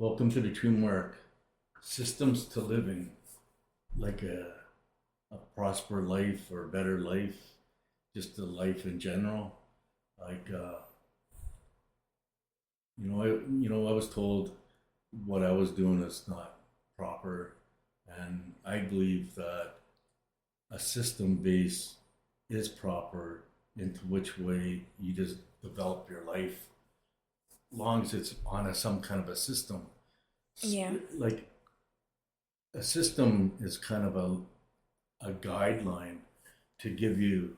Welcome to the Truemark Systems to Living, like a prosper life or better life, just a life in general. Like, I was told what I was doing is not proper, and I believe that a system base is proper into which way you just develop your life, long as it's on some kind of a system. Yeah. Like a system is kind of a guideline to give you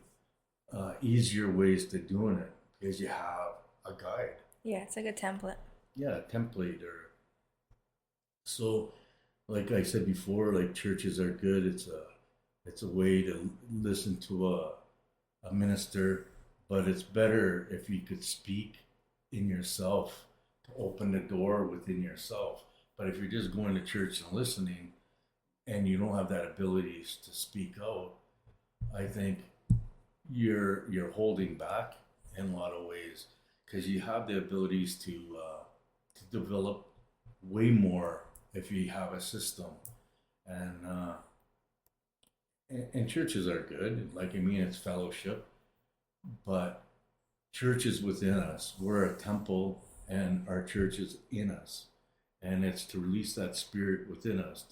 easier ways to doing it because you have a guide. Yeah, it's like a template. Yeah, a template or so. Like I said before, like churches are good. It's a way to listen to a minister, but it's better if you could speak in yourself to open the door within yourself. But if you're just going to church and listening, and you don't have that ability to speak out, I think you're holding back in a lot of ways because you have the abilities to develop way more if you have a system, and and churches are good. Like I mean, it's fellowship, but church is within us. We're a temple, and our church is in us, and it's to release that spirit within us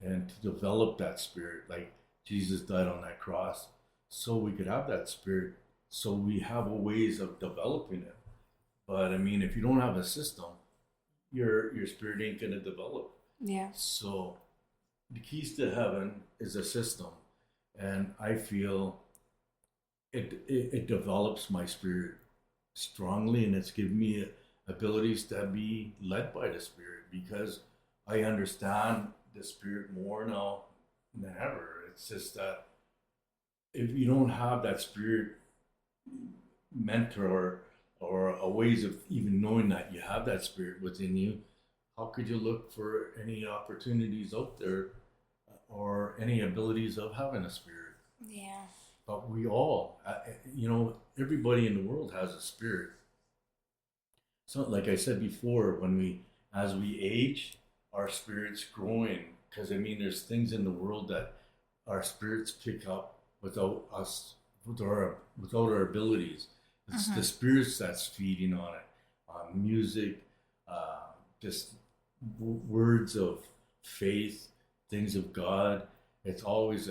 and to develop that spirit. Like Jesus died on that cross so we could have that spirit, so we have ways of developing it. But I mean, if you don't have a system, your spirit ain't gonna develop. Yeah. So the keys to heaven is a system, and I feel it develops my spirit strongly, and it's given me abilities to be led by the spirit because I understand the spirit more now than ever. It's just that if you don't have that spirit mentor or a ways of even knowing that you have that spirit within you, how could you look for any opportunities out there or any abilities of having a spirit? Yeah. But we all, everybody in the world has a spirit. So, like I said before, as we age, our spirits growing. Because I mean, there's things in the world that our spirits pick up without us, without our abilities. It's the Mm-hmm. spirits that's feeding on it, music, uh, just words of faith, things of God. It's always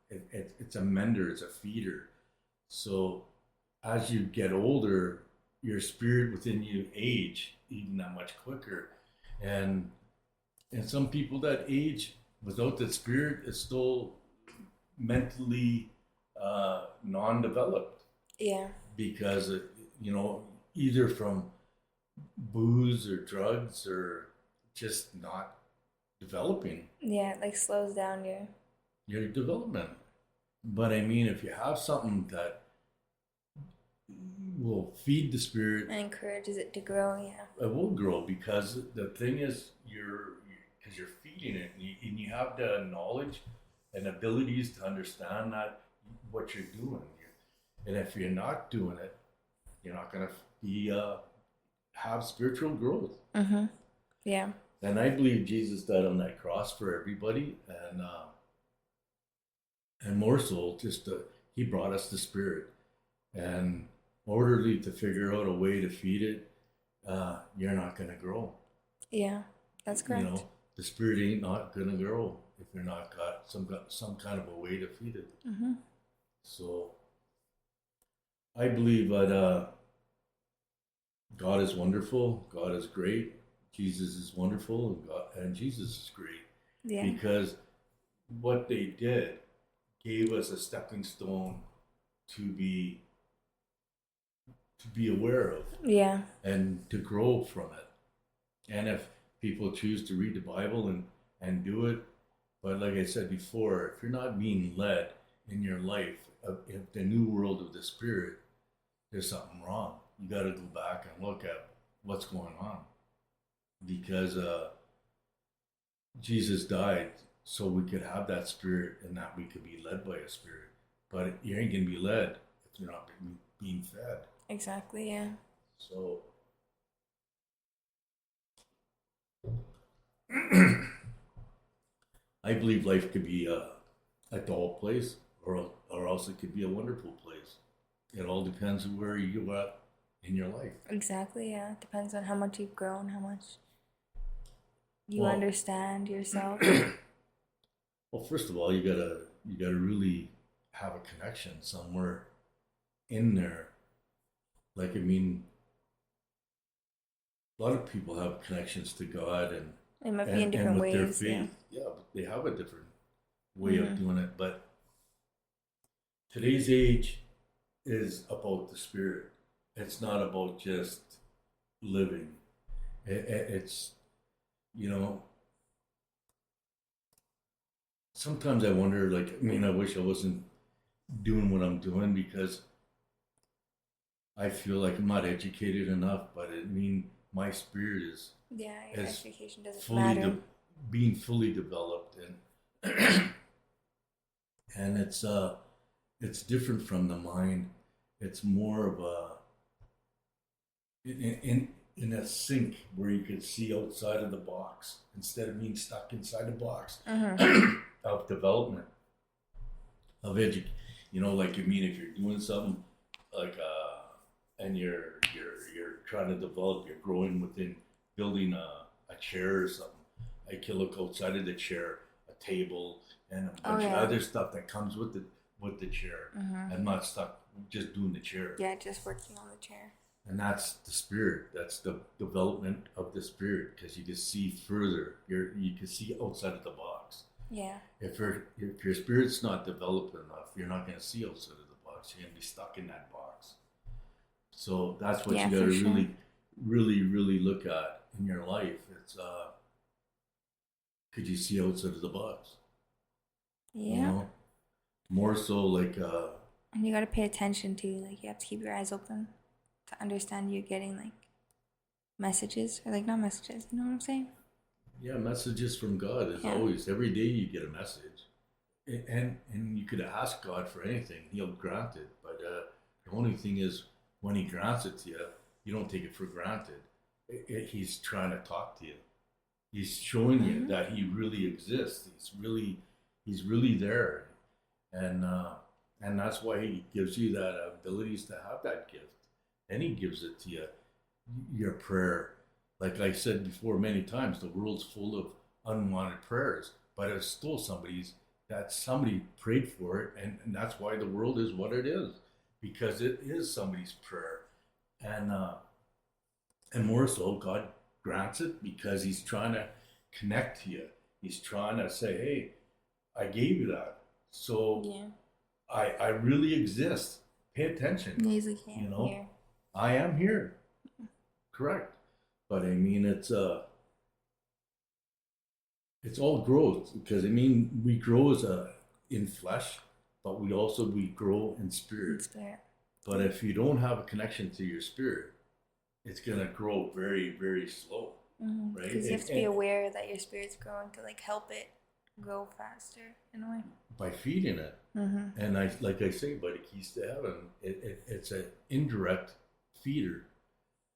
it's a mender, it's a feeder. So as you get older, your spirit within you age even that much quicker, and some people that age without that spirit is still mentally non-developed Yeah. because you know either from booze or drugs or just not developing Yeah, it like slows down your development. But I mean, if you have something that will feed the spirit, and encourages it to grow. Yeah. it will grow because the thing is, because you're feeding it, and you have the knowledge and abilities to understand that what you're doing. And if you're not doing it, you're not going to be have spiritual growth. Mm-hmm. Yeah. And I believe Jesus died on that cross for everybody, and more so, he brought us the spirit, and orderly to figure out a way to feed it, you're not going to grow. Yeah. That's You correct. know, the spirit ain't not going to grow if you're not got some kind of a way to feed it. Mm-hmm. So I believe that God is wonderful, God is great, Jesus is wonderful, and Jesus is great Yeah. because what they did gave us a stepping stone to be aware of Yeah. and to grow from it. And if people choose to read the Bible and do it, but like I said before, if you're not being led in your life in the new world of the spirit, there's something wrong. You got to go back and look at what's going on because Jesus died so we could have that spirit and that we could be led by a spirit. But you ain't gonna be led if you're not being fed. Exactly. Yeah. So I believe life could be a dull place, or else it could be a wonderful place. It all depends on where you are in your life. Exactly, yeah. It depends on how much you've grown, how much you Well, understand yourself. well, first of all, you gotta really have a connection somewhere in there. Like I mean, a lot of people have connections to God It might be in and different with their ways, yeah. faith. Yeah, but they have a different way of Mm-hmm. doing it. But today's age is about the spirit. It's not about just living. It's, you know, sometimes I wonder, like, I mean, I wish I wasn't doing what I'm doing because I feel like I'm not educated enough, but I mean, my spirit Yeah, your is education doesn't fully matter. being fully developed, and and it's different from the mind. It's more of a in a sync where you can see outside of the box instead of being stuck inside the box Mm-hmm. of development of edu. You know, like I mean, if you're doing something like and you're trying to develop, you're growing within building a chair or something. I can look outside of the chair, a table, and a Oh, bunch of yeah. other stuff that comes with the chair. Mm-hmm. I'm not stuck just doing the chair. Yeah, just working on the chair. And that's the spirit. That's the development of the spirit because you can see further. You can see outside of the box. Yeah. If your spirit's not developed enough, you're not going to see outside of the box. You're going to be stuck in that box. So that's what Yeah, you got for to sure. really look at in your life. It's could you see outside of the box? You Yeah. know, more so like And you gotta pay attention to, like, you have to keep your eyes open to understand you're getting, like, messages, or, like, not messages, you know what I'm saying? yeah, messages from God is Yeah. always every day you get a message. And you could ask God for anything, He'll grant it. But the only thing is, when He grants it to you, you don't take it for granted. He's trying to talk to you. He's showing you Mm-hmm. that He really exists. He's really there, and that's why He gives you that abilities to have that gift, and He gives it to you. Your prayer, like I said before many times, the world's full of unwanted prayers, but it's still somebody prayed for it, and that's why the world is what it is, because it is somebody's prayer, and and more so, God grants it because He's trying to connect to you. He's trying to say, "Hey, I gave you that, so Yeah. I really exist. Pay attention. He's like, yeah, You I'm know, here. I am here. Correct." But I mean, it's all growth because I mean we grow as a in flesh, but we grow in spirit. In spirit. But if you don't have a connection to your spirit, it's gonna grow very slow, Mm-hmm. right? Because you have to be aware that your spirit's growing to, like, help it grow faster, in a way. By feeding it, Mm-hmm. and I like I say, by the keys to heaven, it's an indirect feeder,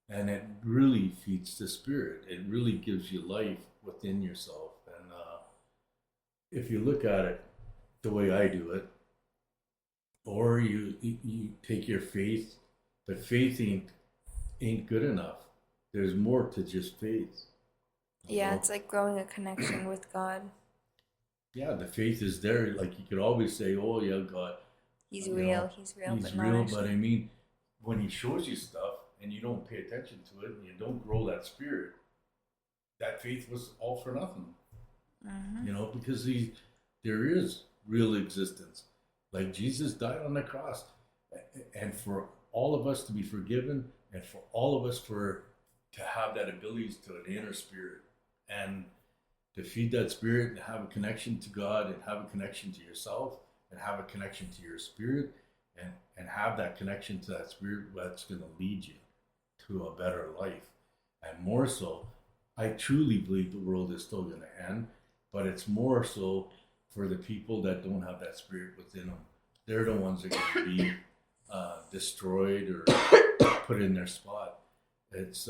and it really feeds the spirit. It really gives you life within yourself, and if you look at it the way I do it, or you take your faith, but faith ain't good enough. There's more to just faith. You Yeah, know? it's like growing a connection with God. Yeah, the faith is there. Like you could always say, "Oh yeah, God, He's you real, know, he's real, He's but not real." But actually. I mean, when He shows you stuff and you don't pay attention to it and you don't grow that spirit, that faith was all for nothing. Mm-hmm. You know, because there is real existence. Like Jesus died on the cross, and for all of us to be forgiven, and for all of us to have that ability to an inner spirit, and to feed that spirit and have a connection to God and have a connection to yourself and have a connection to your spirit and have that connection to that spirit that's going to lead you to a better life. And more so, I truly believe the world is still going to end, but it's more so for the people that don't have that spirit within them. They're the ones that are going to be destroyed or put in their spot. It's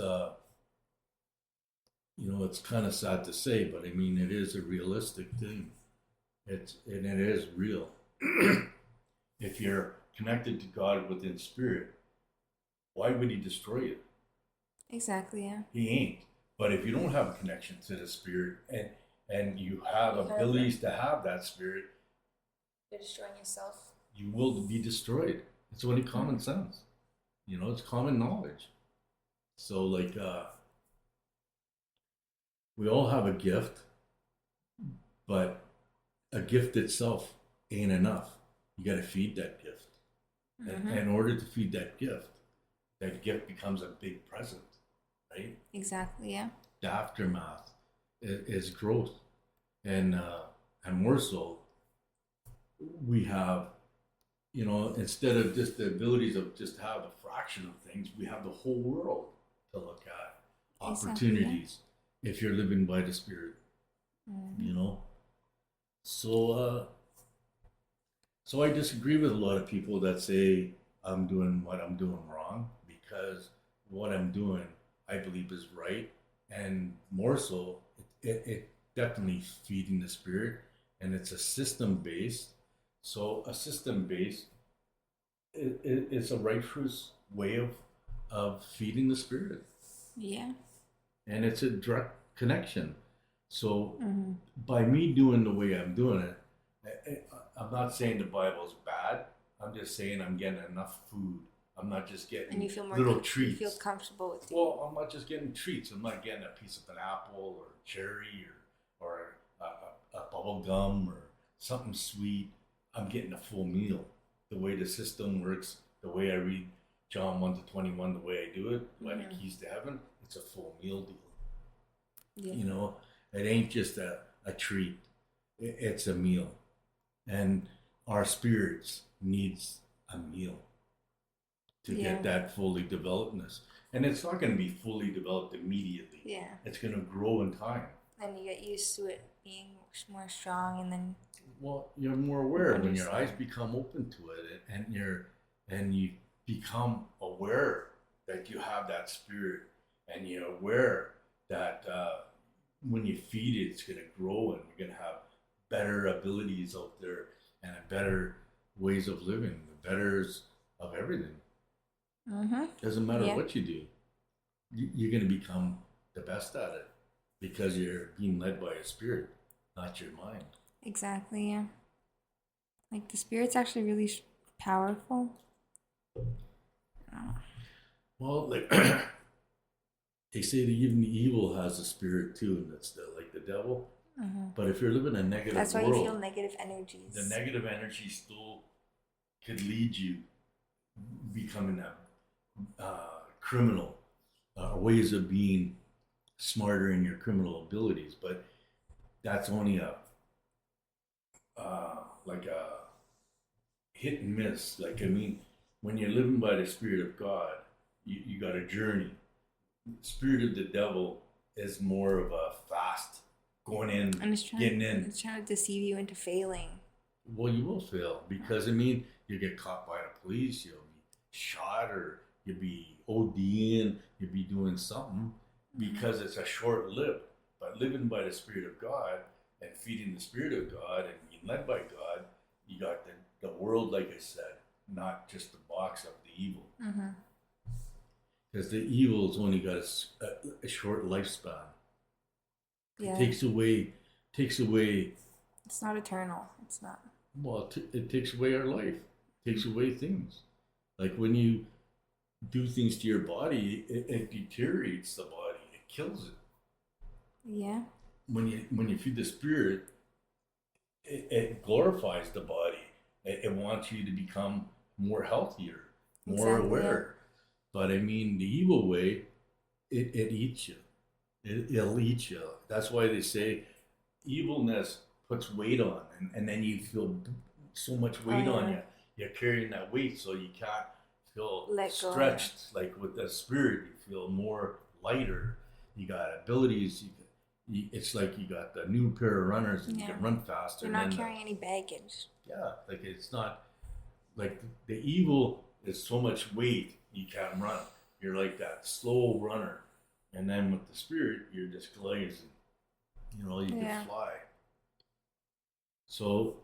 it's kind of sad to say, but I mean, it is a realistic thing. And it is real. If you're connected to God within spirit, why would He destroy you? Exactly. Yeah. He ain't. But if you don't have a connection to the spirit, and you have You have abilities to have that spirit, You're destroying yourself. you will be destroyed. It's only common sense. It's common knowledge. So like we all have a gift, but a gift itself ain't enough. You got to feed that gift. And in order to feed that gift becomes a big present, right? Exactly. Yeah. The aftermath is growth, and more so, we have, instead of just the abilities of just have a fraction of things, we have the whole world to look at, opportunities, if you're living by the Spirit, So, so I disagree with a lot of people that say I'm doing what I'm doing wrong, because what I'm doing, I believe, is right, and more so, it definitely feeding the Spirit, and it's a system based. So a system based is a righteous way of feeding the Spirit, Yeah. and it's a direct connection. So by me doing the way I'm doing it, I'm not saying the Bible's bad. I'm just saying I'm getting enough food. I'm not just getting And you feel more little treats. You feel comfortable with it. Well, I'm not just getting treats. I'm not getting a piece of an apple or cherry or a bubble gum or something sweet. I'm getting a full meal. The way the system works, the way I read John 1-21, the way I do it, by the keys to heaven, it's a full meal deal. Yeah. It ain't just a treat. It's a meal. And our spirits needs a meal to get that fully developedness. And it's not going to be fully developed immediately. Yeah. It's going to grow in time. And you get used to it being more strong, and then. Well, you're more aware when your eyes become open to it, and you become aware that you have that spirit, and you're aware that when you feed it, it's going to grow, and you're going to have better abilities out there, and a better ways of living, the betters of everything. Doesn't matter what you do, you're going to become the best at it, because you're being led by a spirit, not your mind. Exactly. Yeah. Like the spirit's actually really powerful. Well, like they say that even the evil has a spirit too, and that's like the devil. But if you're living a negative That's why world, you feel negative energies. the negative energy still could lead you becoming a criminal, ways of being smarter in your criminal abilities. But that's only like a hit and miss. Like, I mean, when you're living by the Spirit of God, you got a journey. The spirit of the devil is more of a fast going in, and getting in. It's trying to deceive you into failing. Well, you will fail, because I mean, you get caught by the police, you'll be shot, or you'll be ODing, you'll be doing something, because it's a short lived. But living by the Spirit of God and feeding the Spirit of God and being led by God, you got the world, like I said, not just the box of the evil. Because the evil's only got a short lifespan. Yeah. It takes away. It's not eternal. It's not. Well, it takes away our life. It takes away things. Like when you do things to your body, it deteriorates the body. It kills it. Yeah. When you feed the spirit, it glorifies the body. It wants you to become more healthier, more aware. But I mean, the evil way, it eats you. It'll eat you. That's why they say evilness puts weight on, and then you feel so much weight on you. You're carrying that weight, so you can't feel stretched. Like with the spirit, you feel more lighter. You got abilities. It's like you got the new pair of runners, and you can run faster. You're not carrying any baggage. Yeah, like it's not like the evil is so much weight you can't run. You're like that slow runner, And then with the spirit, you're just glazing. You Yeah. can fly. So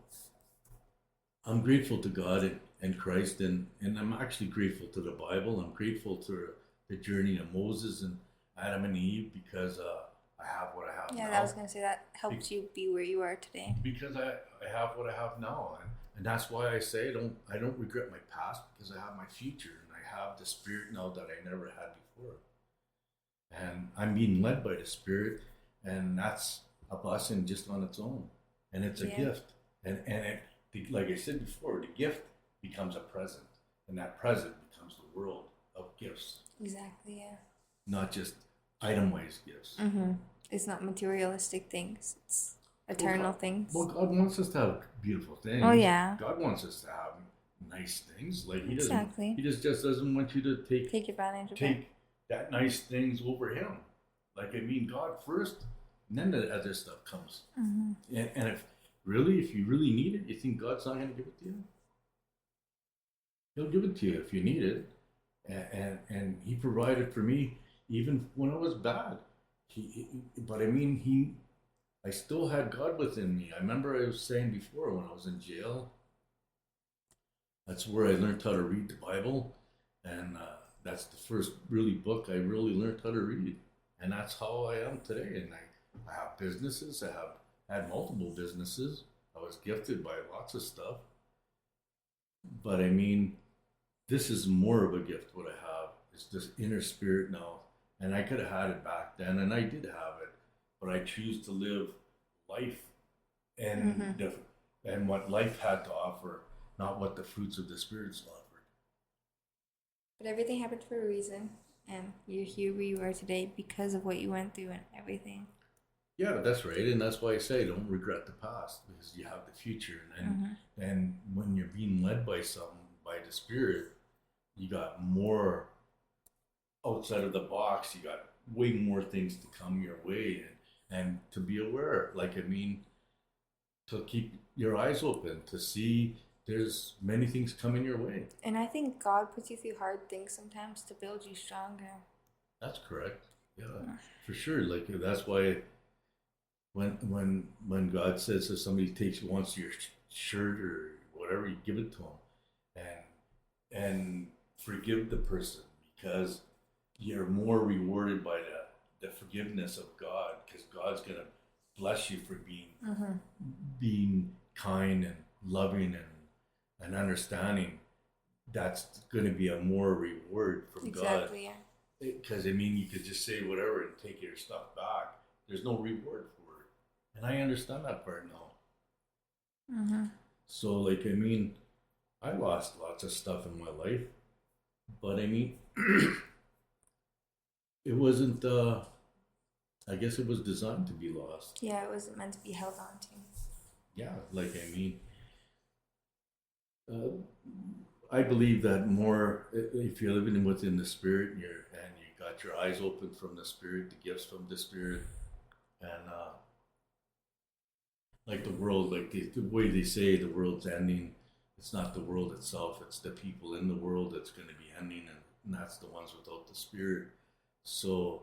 I'm grateful to God and Christ, and I'm actually grateful to the Bible. I'm grateful to the journey of Moses and Adam and Eve because I have what I have Yeah, now. that was gonna say that helped you be where you are today. Because I have what I have now, and that's why I say I don't regret my past because I have my future and I have the spirit now that I never had before, and I'm being led by the spirit, and that's a blessing just on its own, and it's a Yeah. gift, and like I said before, the gift becomes a present, and that present becomes the world of gifts, Exactly. Yeah. not just item-wise gifts. Mm-hmm. It's not materialistic things. It's eternal things. Well, God wants us to have beautiful things. Oh, yeah. God wants us to have nice things. Like He Exactly. doesn't. He just doesn't want you to Take advantage of it. take that nice things over Him. Like God first, and then the other stuff comes. Mm-hmm. And if you really need it, you think God's not going to give it to you? He'll give it to you if you need it. And He provided for me even when I was bad. But I still had God within me. I remember I was saying before when I was in jail, that's where I learned how to read the Bible. And that's the first really book I really learned how to read. And that's how I am today. And I have businesses. I have had multiple businesses. I was gifted by lots of stuff. But this is more of a gift what I have. It's this inner spirit now. And I could have had it back then, and I did have it. But I choose to live life and and what life had to offer, not what the fruits of the spirits offered. But everything happened for a reason, and you're here where you are today because of what you went through and everything. Yeah, that's right, and that's why I say don't regret the past because you have the future, and when you're being led by something by the spirit, you got more outside of the box. You got way more things to come your way, and to be aware. To keep your eyes open to see there's many things coming your way. And I think God puts you through hard things sometimes to build you stronger. That's correct. Yeah, for sure. Like that's why when God says if somebody wants your shirt or whatever, you give it to them, and forgive the person because you're more rewarded by the forgiveness of God because God's gonna bless you for being kind and loving and understanding. That's going to be a more reward from God. Exactly. Yeah. Because you could just say whatever and take your stuff back. There's no reward for it, and I understand that part now. So I lost lots of stuff in my life, but it wasn't. I guess it was designed to be lost. Yeah, it wasn't meant to be held on to. Yeah, I believe that more if you're living within the spirit and you got your eyes open from the spirit, the gifts from the spirit, and like the world, like the way they say the world's ending, it's not the world itself; it's the people in the world that's going to be ending, and that's the ones without the spirit. So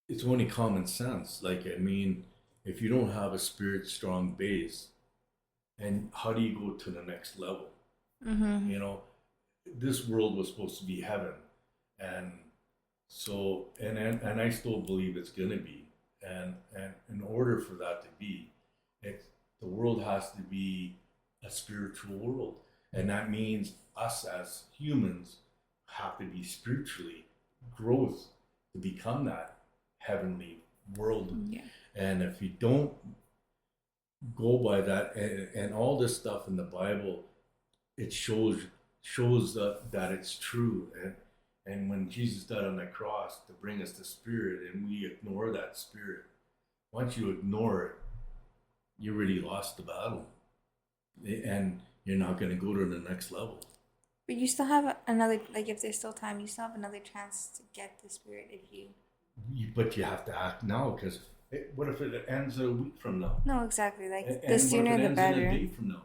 it's only common sense. If you don't have a spirit strong base, and how do you go to the next level? This world was supposed to be heaven, and so and I still believe it's gonna be, and in order for that to be, the world has to be a spiritual world, and that means us as humans have to be spiritually growth to become that heavenly world. Yeah. And if you don't go by that, and all this stuff in the Bible, it shows that it's true. And when Jesus died on the cross to bring us the spirit, and we ignore that spirit, once you ignore it, you really lost the battle, and you're not going to go to the next level. But you still have another, like if there's still time, you still have another chance to get the spirit if you. But you have to act now, because what if it ends a week from now? No, exactly. Like And the sooner what if it the ends better. in a day from now?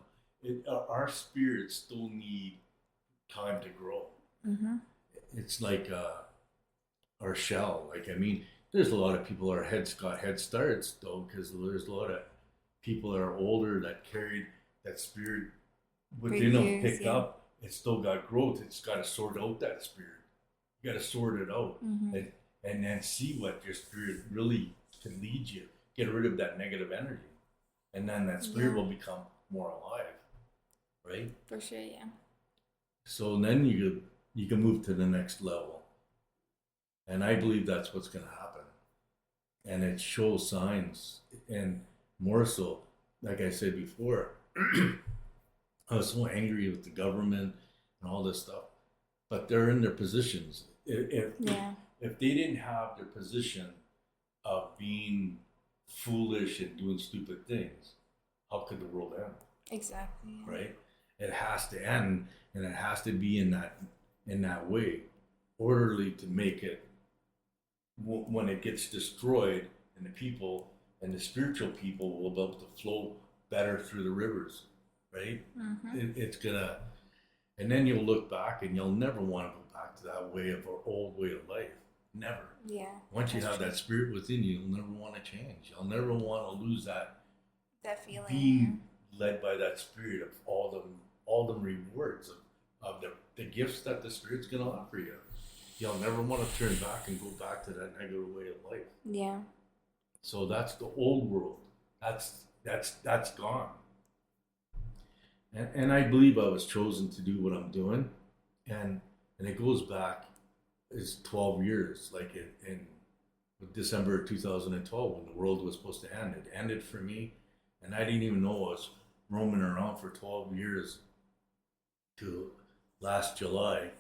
Our spirits still need time to grow. It's like our shell. Like, I mean, there's a lot of people our heads got head starts though, because there's a lot of people that are older that carried that spirit For within them, years, picked yeah. up. It's still got growth. It's got to sort out that spirit. You got to sort it out, Mm-hmm. and then see what your spirit really can lead you. Get rid of that negative energy, and then that spirit Yeah. will become more alive, right? For sure, yeah. So then you can move to the next level, and I believe that's what's going to happen. And it shows signs, and more so, like I said before, I was so angry with the government and all this stuff, but they're in their positions. Yeah. If they didn't have their position of being foolish and doing stupid things, how could the world end? Exactly. Yeah. Right? It has to end, and it has to be in that way, orderly to make it when it gets destroyed, and the people and the spiritual people will be able to flow better through the rivers, right? Mm-hmm. It's gonna, and then you'll look back and you'll never want to go back to that way of our old way of life. Never. Yeah. Once you That's have true. that spirit within you, you'll never want to change. You'll never want to lose that That feeling. being led by that spirit of all the rewards of the gifts that the spirit's gonna offer you. You'll never want to turn back and go back to that negative way of life. Yeah. So that's the old world. That's gone. And I believe I was chosen to do what I'm doing, and it goes back is 12 years, like in December 2012 when the world was supposed to end. It ended for me, and I didn't even know I was roaming around for 12 years to last July.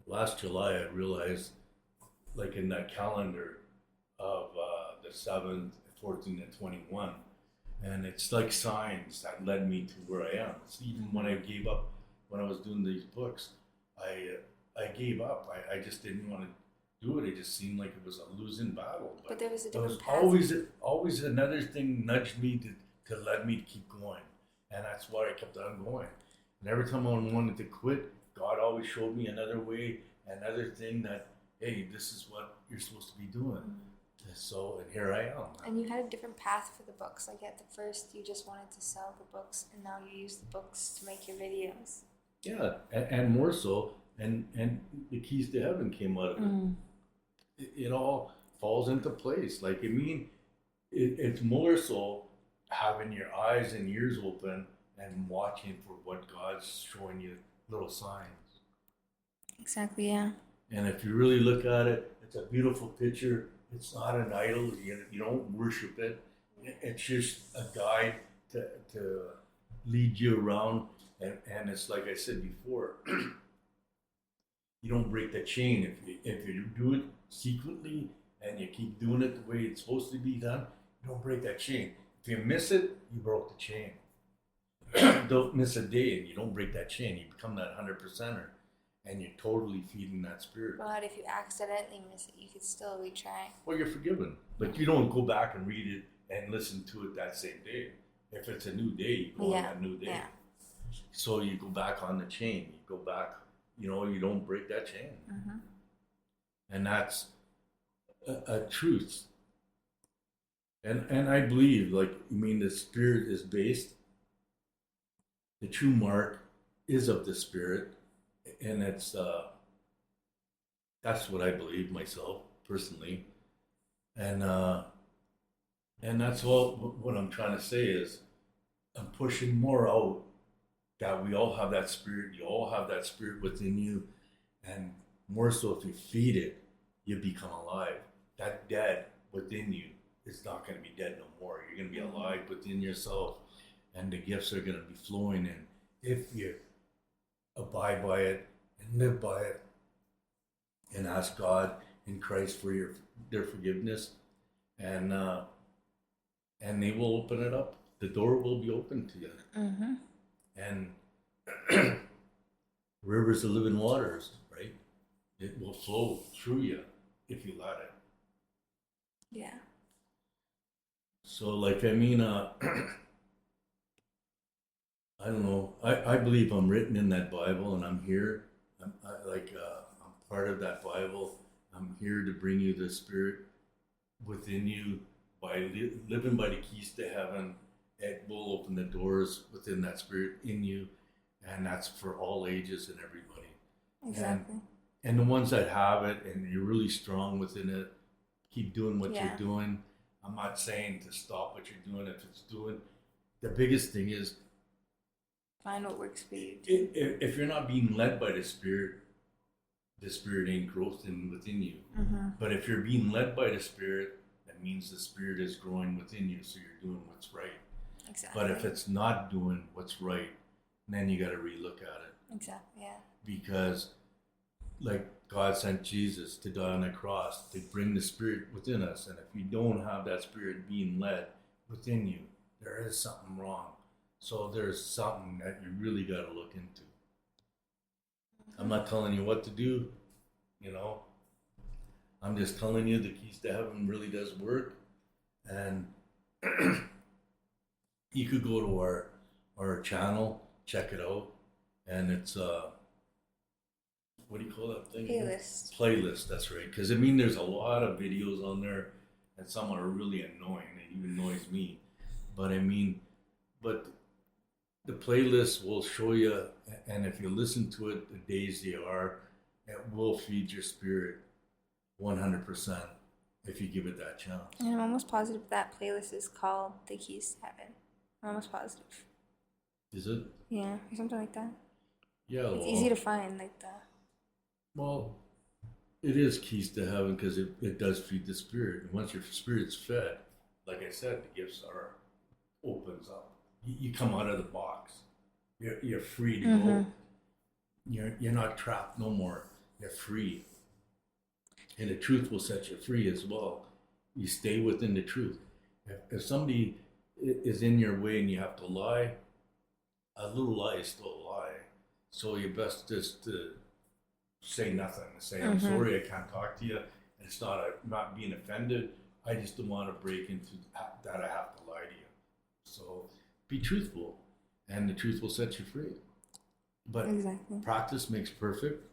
Last July, I realized, like in that calendar of the 7th, 14th, and 21, and it's like signs that led me to where I am. It's even when I gave up, when I was doing these books, I gave up. I just didn't want to do it. It just seemed like it was a losing battle. But there was a There was different path. always another thing nudged me to let me to keep going, and that's why I kept on going. And every time I wanted to quit, God always showed me another way, another thing that, hey, this is what you're supposed to be doing. So, and here I am. And you had a different path for the books. Like at the first, you just wanted to sell the books, and now you use the books to make your videos. Yeah, and more so, and the keys to heaven came out of it. It all falls into place. Like, I mean, it's more so having your eyes and ears open and watching for what God's showing you, little signs. Exactly. Yeah. And if you really look at it, it's a beautiful picture. It's not an idol. You don't worship it. It's just a guide to lead you around. And it's like I said before, you don't break the chain. If you do it secretly and you keep doing it the way it's supposed to be done, you don't break that chain. If you miss it, you broke the chain. Don't miss a day and you don't break that chain. You become that 100%er, and you're totally feeding that spirit. But if you accidentally miss it, you could still retry. Well, you're forgiven, but you don't go back and read it and listen to it that same day. If it's a new day, you go on that new day. Yeah. So you go back on the chain. You go back. You don't break that chain, and that's a truth. And I believe, like, I mean, the spirit is based. The true mark is of the spirit, and it's that's what I believe myself personally, and that's all. What I'm trying to say is, I'm pushing more out that we all have that spirit. You all have that spirit within you, and more so if you feed it, you become alive. That dead within you is not going to be dead no more. You're going to be alive within yourself, and the gifts are going to be flowing in if you abide by it and live by it, and ask God in Christ for their forgiveness, and they will open it up. The door will be open to you, and rivers of living waters, right? It will flow through you if you let it. Yeah. So, like, I mean, I don't know. I believe I'm written in that Bible, and I'm here. I'm part of that Bible, I'm here to bring you the Spirit within you by living by the keys to heaven. It will open the doors within that Spirit in you, and that's for all ages and everybody. Exactly. And the ones that have it and you're really strong within it, keep doing what Yeah. you're doing. I'm not saying to stop what you're doing if it's doing. The biggest thing is Find what works for you. if you're not being led by the Spirit ain't growth within you. Mm-hmm. But if you're being led by the Spirit, that means the Spirit is growing within you, so you're doing what's right. Exactly. But if it's not doing what's right, then you got to relook at it. Exactly. Yeah. Because, like, God sent Jesus to die on the cross to bring the Spirit within us. And if you don't have that Spirit being led within you, there is something wrong. So there's something that you really got to look into. I'm not telling you what to do, you know. I'm just telling you the keys to heaven really does work. And you could go to our channel, check it out. And it's, what do you call that thing? Playlist. Playlist, that's right. Because I mean, there's a lot of videos on there, and some are really annoying. It even annoys me. But I mean, but the playlist will show you, and if you listen to it the days they are, it will feed your spirit 100% if you give it that chance. And I'm almost positive that playlist is called The Keys to Heaven. I'm almost positive. Is it? Yeah, or something like that. Yeah. It's easy to find, like the. Well, it is keys to heaven because it does feed the spirit. And once your spirit's fed, like I said, the gifts opens up. You come out of the box. You're free to go. You're not trapped no more. You're free. And the truth will set you free as well. You stay within the truth. If somebody is in your way and you have to lie, a little lie is still a lie. So you best just say nothing. Say, I'm sorry, I can't talk to you. And it's not being offended. I just don't want to break into that I have to lie to you. So be truthful, and the truth will set you free. But Exactly. practice makes perfect.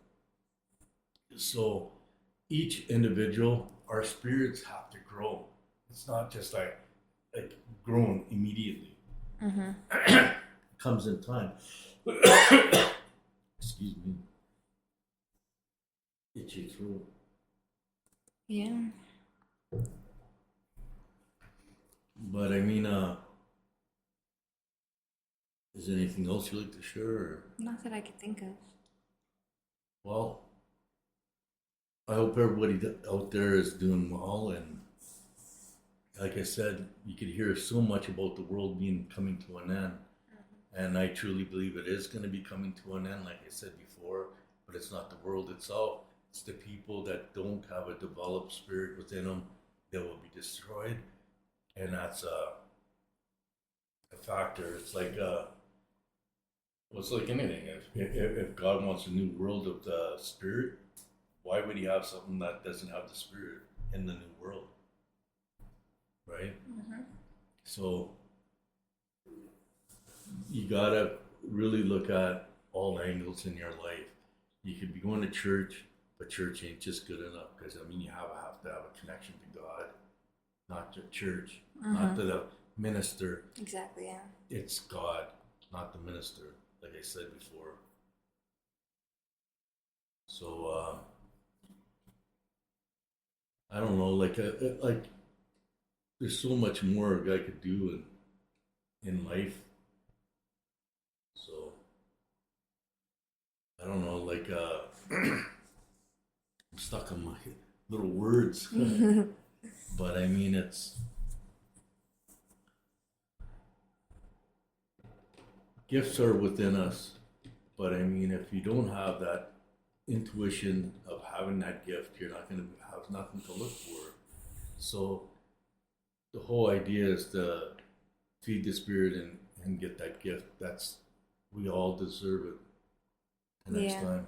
So each individual, our spirits have to grow. It's not just like grown immediately. It comes in time. Excuse me. Itchy throat. Yeah. But I mean, is there anything else you'd like to share? Or? Not that I could think of. Well, I hope everybody out there is doing well. And like I said, you could hear so much about the world coming to an end. And I truly believe it is going to be coming to an end, like I said before. But it's not the world itself. It's the people that don't have a developed spirit within them that will be destroyed. And that's a factor. It's like anything. If God wants a new world of the spirit, why would he have something that doesn't have the spirit in the new world? Right? So you gotta really look at all angles in your life. You could be going to church, but church ain't just good enough, because I mean, you have to have a connection to God, not to church, not to the minister. Exactly, yeah. It's God, not the minister, like I said before. So I don't know, like there's so much more a guy could do in life. So I don't know, like I'm stuck on my little words. But I mean, it's gifts are within us. But I mean, if you don't have that intuition of having that gift, you're not going to have nothing to look for. So the whole idea is to feed the spirit and get that gift. We all deserve it. Till next time.